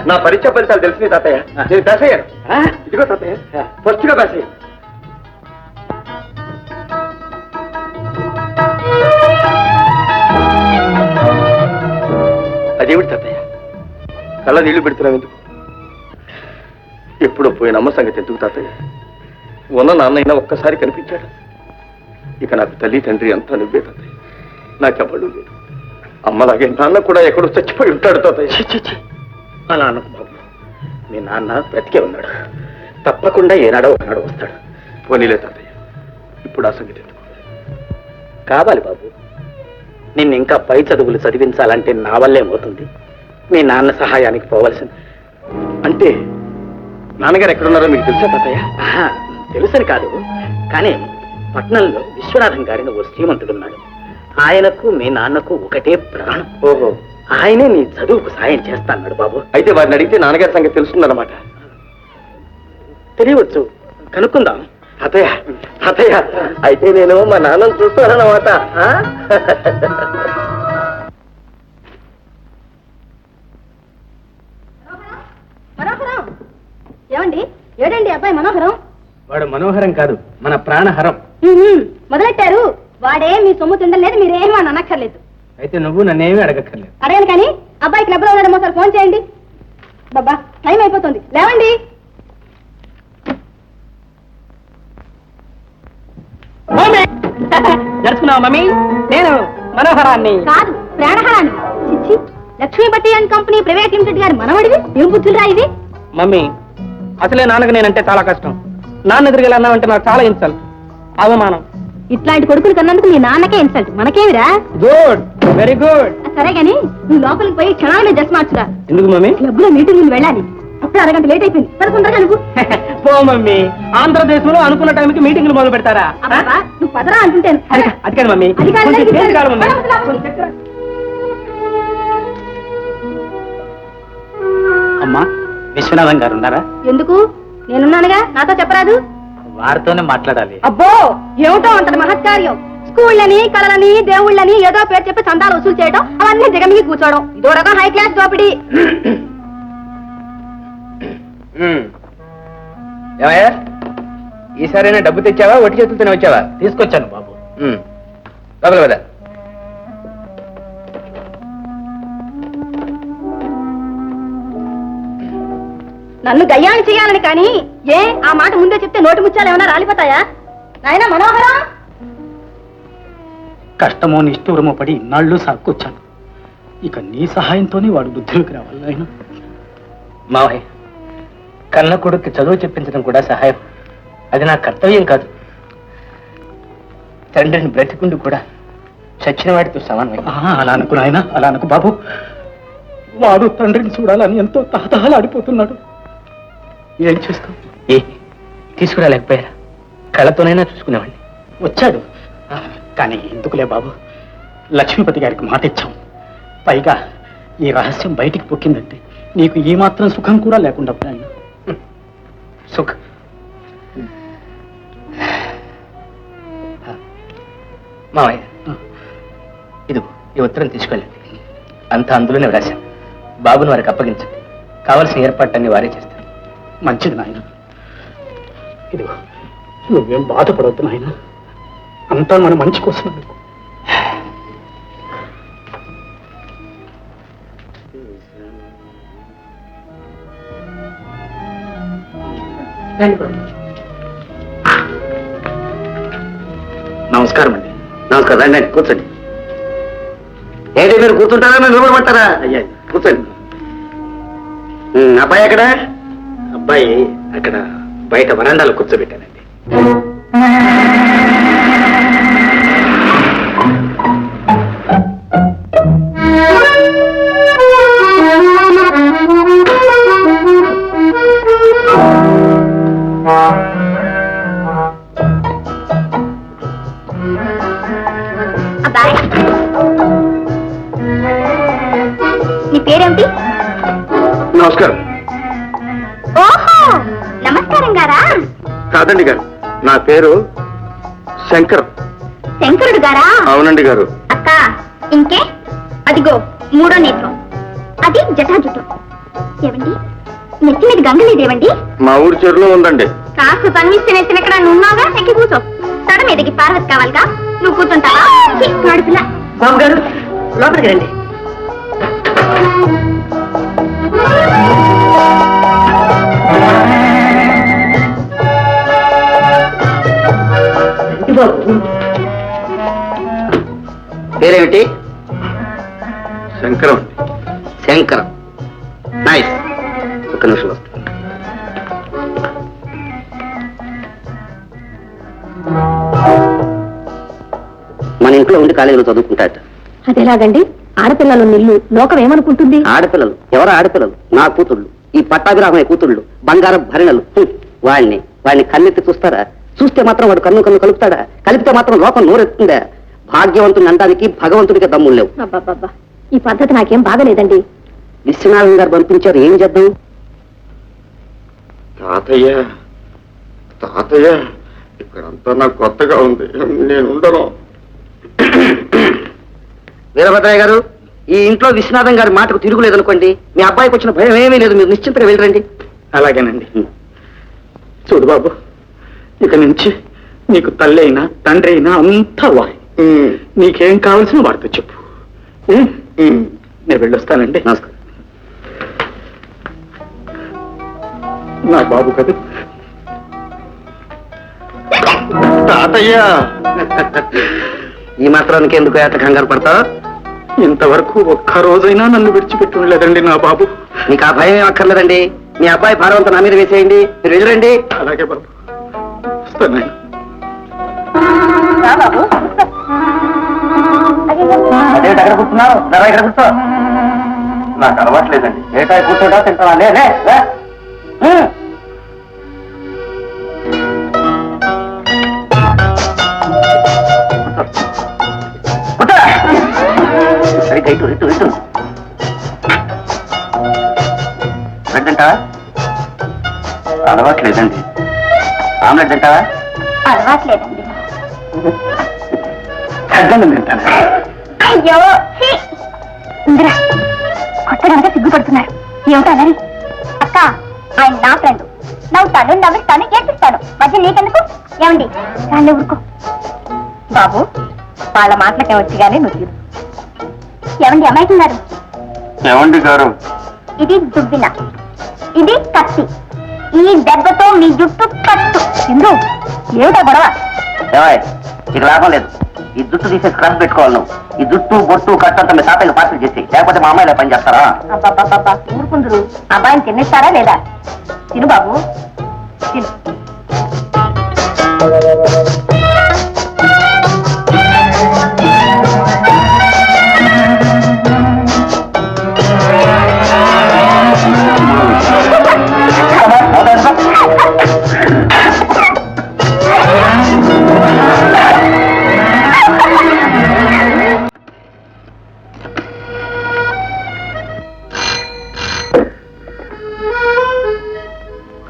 నా పరీక్ష ఫలితాలు తెలిసింది తాతయ్య. నేను పాస్ అయ్యాను. ఇదిగో తాతయ్య, ఫస్ట్ గా పాస్ అయ్యాను. అదేమిటి తాతయ్య కళ్ళ నీళ్లు పెడుతున్నావు ఎందుకు? ఎప్పుడో పోయిన అమ్మ సంగతి ఎందుకు తాతయ్య? ఉన్న నాన్నైనా ఒక్కసారి కనిపించాడు. ఇక నాకు తల్లి తండ్రి అంతా నువ్వే తాతయ్య. నాకెవ్వడు లేదు. అమ్మలాగే నాన్న కూడా ఎక్కడో చచ్చిపోయి ఉంటాడు తాతయ్య. అలా అన్నకు బాబు, మీ నాన్న బ్రతికే ఉన్నాడు. తప్పకుండా ఏనాడో ఒకనాడు వస్తాడు. పోనీలే తాతయ్య, ఇప్పుడు ఆ సంగతి ఎందుకు? కావాలి బాబు, నిన్ను ఇంకా పై చదువులు చదివించాలంటే నా వల్లేమవుతుంది. మీ నాన్న సహాయానికి పోవలసింది. అంటే నాన్నగారు ఎక్కడున్నారో మీకు తెలుసా తాతయ్య? తెలుసని కాదు, కానీ పట్నంలో విశ్వనాథం గారిని ఓ శ్రీమంతుడున్నాడు. ఆయనకు మీ నాన్నకు ఒకటే ప్రాణం. ఓహో, ఆయనే నీ చదువుకు సాయం చేస్తాన్నాడు బాబు. అయితే వారిని అడిగితే నాన్నగారి సంగతి తెలుస్తుందన్నమాట. తెలియవచ్చు, కనుక్కుందాం. అతయ్య అతయ్య, అయితే నేను మా నాన్నను చూస్తానన్నమాట. ఏమండి, ఏడండి అబ్బాయి మనోహరం? వాడు మనోహరం కాదు, మన ప్రాణహరం. మొదలెట్టారు. వాడే మీ సొమ్ము తిండలేదు, మీరేమీ అని అనక్కర్లేదు. అయితే నువ్వు నన్నేమీ అడగక్కర్లేదు. అడగను కానీ అబ్బాయి క్లబ్ లో ఉన్నాడేమో సార్, ఫోన్ చేయండి. బాబా టైం అయిపోతుంది, లేవండి. నడుచుకున్నావు మమ్మీ? నేను మనోహరాన్ని కాదు, ప్రాణహరాన్ని. చిచ్చి, Lakshmipati and company private limited గారి మనవడివి. ఏం బుద్ధులురా ఇది? మమ్మీ, అసలే నాన్నకు నేనంటే చాలా కష్టం. నాన్న ఎదురుగా అన్నావంటే నాకు చాలా ఇన్సల్ట్, అవమానం. ఇట్లాంటి కొడుకులు కన్నందుకు మీ నాన్నకే ఇన్సల్ట్, మనకేమిరా? Good, very good. సరే గాని నువ్వు లోపలికి పోయి క్షణాలనే డ్రెస్ మార్చురా. ఎందుకు మమ్మీ? క్లబ్ లో మీటింగ్ వెళ్ళాలి. అప్పుడు అరగంట లేట్ అయిపోయింది. పదకొండగా నువ్వు పో మమ్మీ. ఆంధ్రదేశంలో అనుకున్న టైంకి మీటింగ్లు మొదలు పెడతారా? నువ్వు పదరా అంటుంటాను. అది కాదు మమ్మీ. అమ్మా, విశ్వనాథం గారు ఉన్నారా? ఎందుకు? నేనున్నానుగా, నాతో చెప్పరాదు? వారితోనే మాట్లాడాలి. అబ్బో, ఏమిటో అంటది మహత్కార్యం. స్కూళ్ళని, కళలని, దేవుళ్ళని ఏదో పేరు చెప్పి చందాలు వసూలు చేయడం, అవన్నీ దిగమిగి కూర్చోవడం. ఇదో రకం హై క్లాస్ దోపిడీ. ఏమయ్యా, ఈసారైనా డబ్బు తెచ్చావా, ఒట్టి చేతులతోనే వచ్చావా? తీసుకొచ్చాను బాబు. లోపల కదా. నన్ను గయ్యాన్ని చేయాలని కానీ ఏ ఆ మాట ముందే చెప్తే నోటి ముత్యాలు ఏమైనా రాలిపోతాయా? నాయనా మనోహరం, కష్టమో నిష్ఠూరమో పడి ఇన్నాళ్ళు సాక్కొచ్చాను. ఇక నీ సహాయంతోనే వాడు బుద్ధిలోకి రావాలి. ఆయన మావయ్య, కన్న కొడుక్కి చదువు చెప్పించడం కూడా సహాయం. అది నా కర్తవ్యం కాదు. తండ్రిని బ్రతికుండు కూడా చచ్చిన వాడితో సమానమే. అలా అనుకు నాయన, అలా అనుకు బాబు. వాడు తండ్రిని చూడాలని ఎంతో తహతహలాడిపోతున్నాడు. ఏం చేస్తాం? తీసుకురాలేకపోయారా? కళ్ళతోనైనా చూసుకునేవాడిని. వచ్చాడు, కానీ ఎందుకులే బాబు. లక్ష్మీపతి గారికి మాట ఇచ్చాం. పైగా ఈ రహస్యం బయటికి పొక్కిందంటే నీకు ఈ మాత్రం సుఖం కూడా లేకుండా ఆయన. సుఖం మావయ్య, ఇదిగో ఈ ఉత్తరం తీసుకెళ్ళండి. అంతా అందులోనే వ్రాశాను. బాబుని వారికి అప్పగించండి. కావలసిన ఏర్పాట్లన్నీ వారే చేస్తారు. మంచిది నాయన. ఇదిగో, నువ్వేం బాధపడవద్దు నాయన. అంతా మన మంచి కోసం. నమస్కారం అండి. నమస్కారం. రండి, కూర్చోండి. ఏదో మీరు కూర్చుంటారా, మీరు నిలబడమంటారా? అయ్యా, కూర్చోండి. అబ్బాయి ఎక్కడ? అబ్బాయి అక్కడ బయట వరండాలో కూర్చోబెట్టానండి. నీ పేరేమిటి? నమస్కారం. ఓహో, నమస్కారం గారా? కాదండి గారు, నా పేరు శంకర్. శంకరుడు గారా? అవునండి గారు. అక్క, ఇంకే? అదిగో మూడో నేత్రం, అది జటాజుటం. ఏమండి నెత్తి మీద గంగలేదేవండి? మా ఊరి చెరువులో ఉందండి. కాస్త తన్విస్తే నెత్తిన ఎక్కడ నున్నావుగా ఎక్కి కూర్చో. తడ మీదకి పార్వతి కావాలిగా, నువ్వు కూర్చుంటావా? పిల్ల బాబు గారు లోపలికి రండి. పేరేమిటి? శంకరం. శంకరం. నైస్. ఒక్క నిమిషం వస్తుంది. మన ఇంట్లో ఉండి కాలేజీలో చదువుకుంటాట. అదేలాగండి? ఆడపిల్లలు నిల్లు లోకం ఏమనుకుంటుంది? ఆడపిల్లలు ఎవరు? ఆడపిల్లలు నా కూతుళ్ళు, ఈ పట్టాభిరామయ్య కూతుళ్ళు, బంగారం భరిణలు. వాడిని కన్నెత్తి చూస్తారా? చూస్తే మాత్రం వాడు కన్ను కలుపుతాడా? కలిపితే మాత్రం లోకం నోరెత్తుందా? భాగ్యవంతుని అనడానికి భగవంతుడికి దమ్ములు లేవు. అబ్బబ్బబ్బా, ఈ పద్ధతి నాకేం బాగలేదండి. విశ్వనాథం గారు పంపించారు, ఏం చేద్దాం? తాతయ్య తాతయ్య, ఇక్కడంతా నాకు కొత్తగా ఉంది, నేను ఉండను. వీరభద్రయ్య గారు, ఈ ఇంట్లో విశ్వనాథం గారి మాటకు తిరుగులేదనుకోండి. మీ అబ్బాయికి వచ్చిన భయం ఏమీ లేదు, మీరు నిశ్చింతగా వెళ్ళరండి. అలాగేనండి. చూడు బాబు, ఇక నుంచి నీకు తల్లి అయినా తండ్రి అయినా అంతా వాయి. నీకేం కావాల్సిన వాడితో చెప్పు. నేను వెళ్ళొస్తానండి. నమస్కారం. నా బాబు కదా. తాతయ్య, ఈ మాత్రానికి ఎందుకు ఏట కంగారు పడతావు? ఇంతవరకు ఒక్క రోజైనా నన్ను విడిచిపెట్టి ఉండలేదండి నా బాబు. మీకు ఆ భయం ఏం అక్కర్లేదండి. మీ అబ్బాయి భారవంతం నా మీద వేసేయండి, మీరు వెళ్ళరండి. అలాగే బాబు, వస్తాను. అదేంటి అక్కడ కూర్చున్నావు? ధర ఇక్కడ కూర్చో. నాకు అలవాట్లేదండి. ఏటా కూర్చోటా తింటావా? లే లే, లే. సరిగ్గా ఇటు ఇటు ఇటు. బ్రెడ్ తింటావా? అలవాట్లేదండి. ఆమ్లెట్ తింటావా? అలవాట్లేదండి. అడ్డం తింటాను. అయ్యో ఇందిరా, కొత్తగా సిగ్గుపడుతున్నారు. ఏమిటో అన్నది? అక్క, ఆయన నా ఫ్రెండ్. నవ్వుతాను, నవ్విస్తాను, ఏడ్పిస్తాను. మధ్య నీకెందుకు? ఏమండి రాళ్ళే ఊరుకో. బాబు, వాళ్ళ మాటలకే వచ్చి కానీ నువ్వు ఏమండి అమ్మాయితున్నారు? ఏమండి గారు? ఇది దుబ్బిన, ఇది కత్తి. ఈ దెబ్బతో మీ జుట్టు కట్టు. ఇందు, ఏమిటో గొడవ? నీకు లాభం లేదు. ఈ జుట్టు తీసే స్క్రబ్ పెట్టుకోవాలి నువ్వు. ఈ జుట్టు బొట్టు కట్టంతా మీ తాతయ్యలు పార్సల్ చేసి, లేకపోతే మా అమ్మాయిలా పని చేస్తారా? అబ్బాబ్బాబ్బా, ఊరుకుందరు. అబ్బాయిని తినేస్తారా లేదా? తిను బాబు, తిను.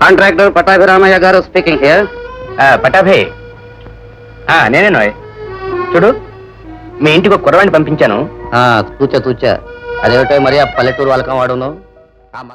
కాంట్రాక్టర్ పట్టాభిరామయ్య గారు స్పీకింగ్ హియర్. పటాభే, నేనే నోయ్. చూడు, మీ ఇంటికి ఒక కుర్రవాణ్ణి పంపించాను. తూచా అదేమిటో మరి ఆ పల్లెటూరు వాళ్ళకం వాడును.